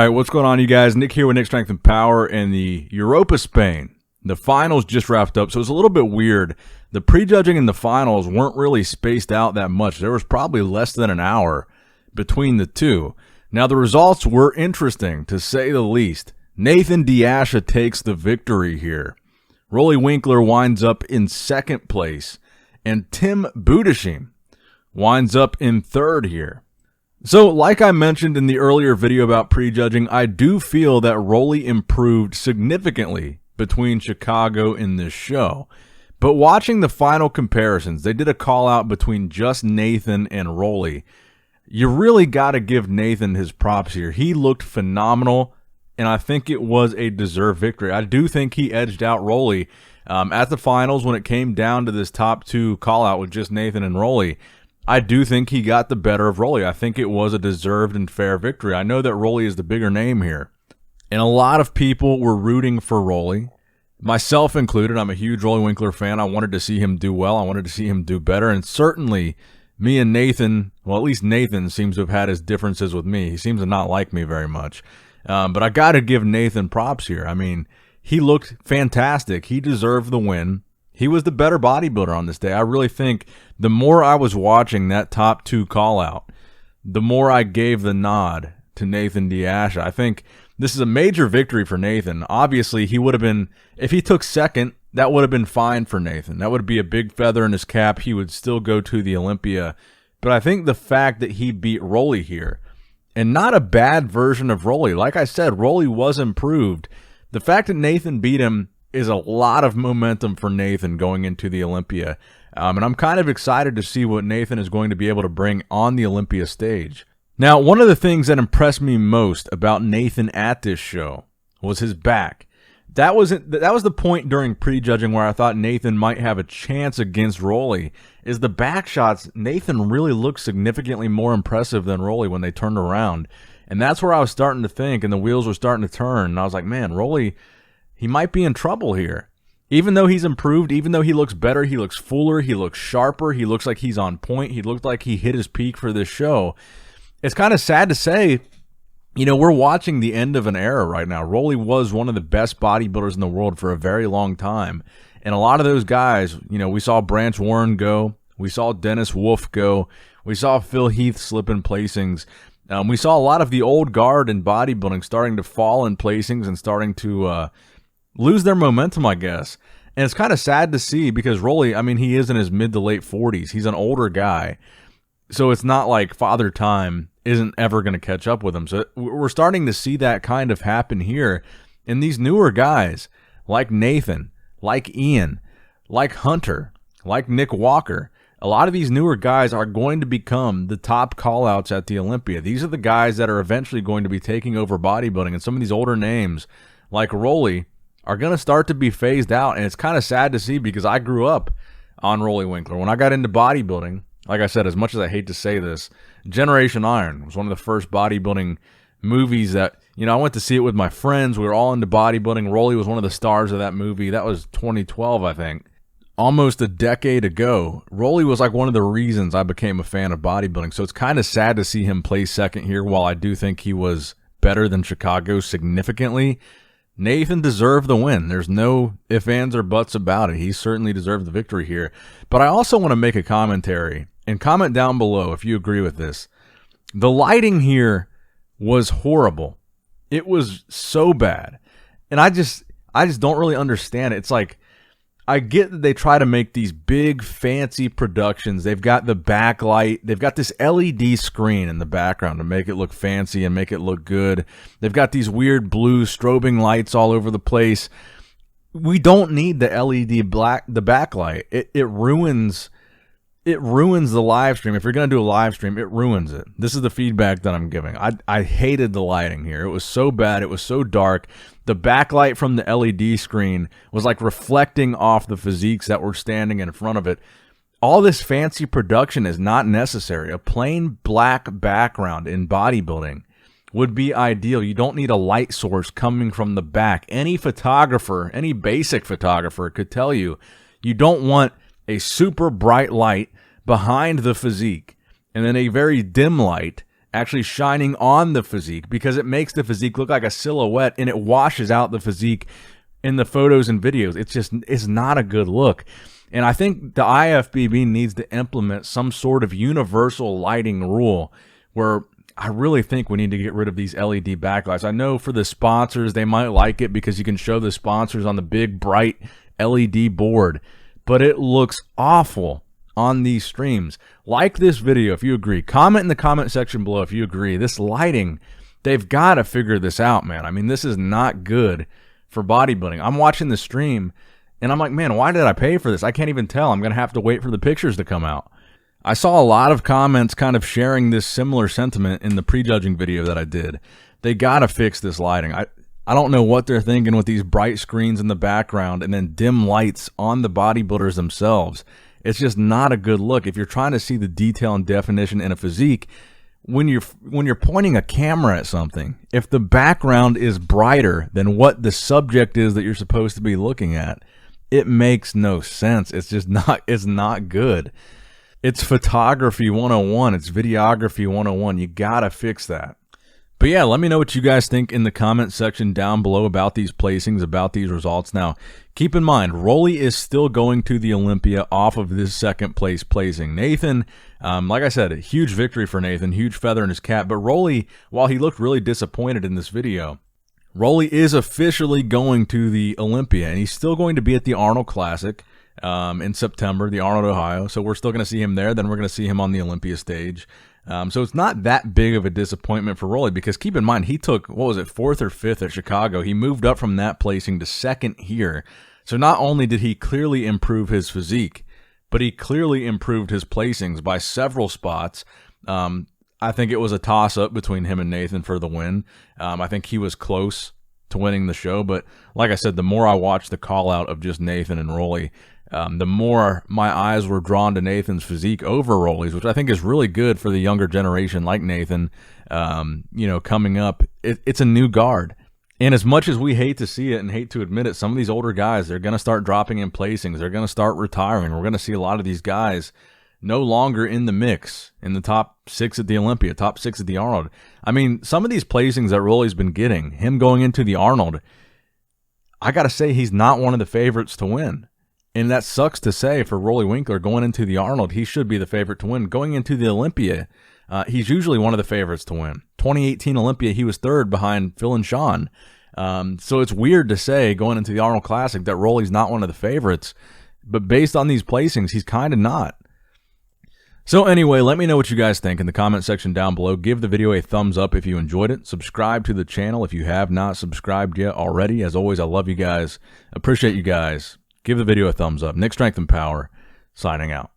right, what's going on, you guys? Nick here with Nick Strength and Power and the Europa Spain. The finals just wrapped up, so it's a little bit weird. The prejudging and the finals weren't really spaced out that much. There was probably less than an hour between the two. Now, the results were interesting, to say the least. Nathan Asha takes the victory here. Roelly Winklaar winds up in second place, and Tim Budashim winds up in third here. So, like I mentioned in the earlier video about prejudging, I do feel that Roelly improved significantly between Chicago and this show. But watching the final comparisons, they did a call out between just Nathan and Roelly. You really got to give Nathan his props here. He looked phenomenal, and I think it was a deserved victory. I do think he edged out Roelly at the finals when it came down to this top two call out with just Nathan and Roelly. I do think he got the better of Roelly. I think it was a deserved and fair victory. I know that Roelly is the bigger name here, and a lot of people were rooting for Roelly, myself included. I'm a huge Roelly Winklaar fan. I wanted to see him do well. I wanted to see him do better, and certainly me and Nathan, well, at least Nathan seems to have had his differences with me. He seems to not like me very much, but I got to give Nathan props here. I mean, he looked fantastic. He deserved the win. He was the better bodybuilder on this day. I really think the more I was watching that top two call out, the more I gave the nod to Nathan Asha. I think this is a major victory for Nathan. Obviously, he would have been, if he took second, that would have been fine for Nathan. That would be a big feather in his cap. He would still go to the Olympia. But I think the fact that he beat Roelly here, and not a bad version of Roelly. Like I said, Roelly was improved. The fact that Nathan beat him is a lot of momentum for Nathan going into the Olympia. And I'm kind of excited to see what Nathan is going to be able to bring on the Olympia stage. Now, one of the things that impressed me most about Nathan at this show was his back. That was the point during prejudging where I thought Nathan might have a chance against Roelly. Is the back shots, Nathan really looked significantly more impressive than Roelly when they turned around. And that's where I was starting to think, and the wheels were starting to turn. And I was like, man, Roelly, he might be in trouble here. Even though he's improved, even though he looks better, he looks fuller, he looks sharper, he looks like he's on point, he looked like he hit his peak for this show. It's kind of sad to say, you know, we're watching the end of an era right now. Roelly was one of the best bodybuilders in the world for a very long time. And a lot of those guys, you know, we saw Branch Warren go, we saw Dennis Wolf go, we saw Phil Heath slip in placings. We saw a lot of the old guard in bodybuilding starting to fall in placings and starting to lose their momentum, I guess. And it's kind of sad to see because Roelly, I mean, he is in his mid to late 40s. He's an older guy. So it's not like Father Time isn't ever going to catch up with him. So we're starting to see that kind of happen here. And these newer guys, like Nathan, like Ian, like Hunter, like Nick Walker, a lot of these newer guys are going to become the top call-outs at the Olympia. These are the guys that are eventually going to be taking over bodybuilding. And some of these older names, like Roelly, are going to start to be phased out. And it's kind of sad to see because I grew up on Roelly Winklaar. When I got into bodybuilding, like I said, as much as I hate to say this, Generation Iron was one of the first bodybuilding movies that, you know, I went to see it with my friends. We were all into bodybuilding. Roelly was one of the stars of that movie. That was 2012, I think. Almost a decade ago. Roelly was like one of the reasons I became a fan of bodybuilding. So it's kind of sad to see him play second here. While I do think he was better than Chicago significantly, Nathan deserved the win. There's no ifs, ands, or buts about it. He certainly deserved the victory here. But I also want to make a commentary, and comment down below if you agree with this. The lighting here was horrible. It was so bad. And I just don't really understand it. It's like, I get that they try to make these big, fancy productions. They've got the backlight. They've got this LED screen in the background to make it look fancy and make it look good. They've got these weird blue strobing lights all over the place. We don't need the LED the backlight. It ruins the live stream. If you're going to do a live stream, it ruins it. This is the feedback that I'm giving. I hated the lighting here. It was so bad. It was so dark. The backlight from the LED screen was like reflecting off the physiques that were standing in front of it. All this fancy production is not necessary. A plain black background in bodybuilding would be ideal. You don't need a light source coming from the back. Any photographer, any basic photographer could tell you, you don't want a super bright light behind the physique and then a very dim light actually shining on the physique, because it makes the physique look like a silhouette and it washes out the physique in the photos and videos. It's not a good look. And I think the IFBB needs to implement some sort of universal lighting rule where I really think we need to get rid of these LED backlights. I know for the sponsors, they might like it because you can show the sponsors on the big bright LED board, but it looks awful on these streams. Like this video if you agree. Comment in the comment section below if you agree. This lighting, they've got to figure this out, man. I mean, this is not good for bodybuilding. I'm watching the stream and I'm like, man, why did I pay for this? I can't even tell. I'm going to have to wait for the pictures to come out. I saw a lot of comments kind of sharing this similar sentiment in the prejudging video that I did. They got to fix this lighting. I don't know what they're thinking with these bright screens in the background and then dim lights on the bodybuilders themselves. It's just not a good look. If you're trying to see the detail and definition in a physique, when you're pointing a camera at something, if the background is brighter than what the subject is that you're supposed to be looking at, it makes no sense. It's not good. It's photography 101. It's videography 101. You gotta fix that. But yeah, let me know what you guys think in the comment section down below about these placings, about these results. Now, keep in mind, Roelly is still going to the Olympia off of this second place placing. Nathan, like I said, a huge victory for Nathan, huge feather in his cap. But Roelly, while he looked really disappointed in this video, Roelly is officially going to the Olympia, and he's still going to be at the Arnold Classic in September, the Arnold, Ohio. So we're still going to see him there. Then we're going to see him on the Olympia stage. So it's not that big of a disappointment for Roelly, because keep in mind, he took, what was it, 4th or 5th at Chicago. He moved up from that placing to 2nd here. So not only did he clearly improve his physique, but he clearly improved his placings by several spots. I think it was a toss-up between him and Nathan for the win. I think he was close to winning the show, but like I said, the more I watched the call-out of just Nathan and Roelly, the more my eyes were drawn to Nathan's physique over Roelly's, which I think is really good for the younger generation like Nathan, coming up. It's a new guard. And as much as we hate to see it and hate to admit it, some of these older guys, they're going to start dropping in placings. They're going to start retiring. We're going to see a lot of these guys no longer in the mix in the top 6 at the Olympia, top 6 at the Arnold. I mean, some of these placings that Roelly's been getting, him going into the Arnold, I got to say he's not one of the favorites to win. And that sucks to say for Roelly Winklaar going into the Arnold. He should be the favorite to win. Going into the Olympia, he's usually one of the favorites to win. 2018 Olympia, he was 3rd behind Phil and Sean. So it's weird to say going into the Arnold Classic that Roelly's not one of the favorites. But based on these placings, he's kind of not. So anyway, let me know what you guys think in the comment section down below. Give the video a thumbs up if you enjoyed it. Subscribe to the channel if you have not subscribed yet already. As always, I love you guys. Appreciate you guys. Give the video a thumbs up. Nick Strength and Power, signing out.